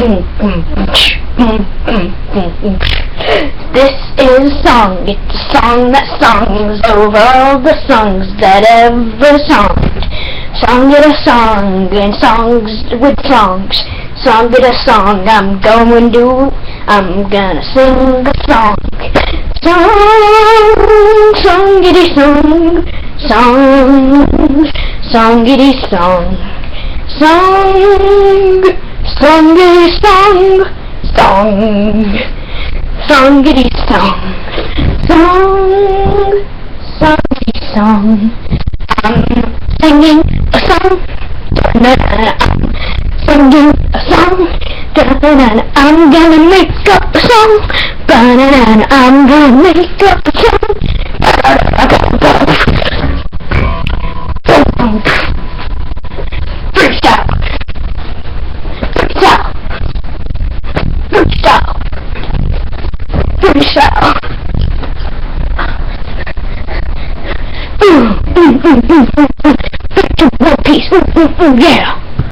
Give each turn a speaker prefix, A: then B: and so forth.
A: This is a song, it's a song that songs over all the songs that ever songed. Song it a song, and songs with songs. Song it a song, I'm gonna sing a song. Songity song, songity song. Songity song, songity song. Songity song. I'm singing a song. I'm singing a song. I'm gonna make up a song. I'm gonna make up a song. Freestyle. One piece. Yeah.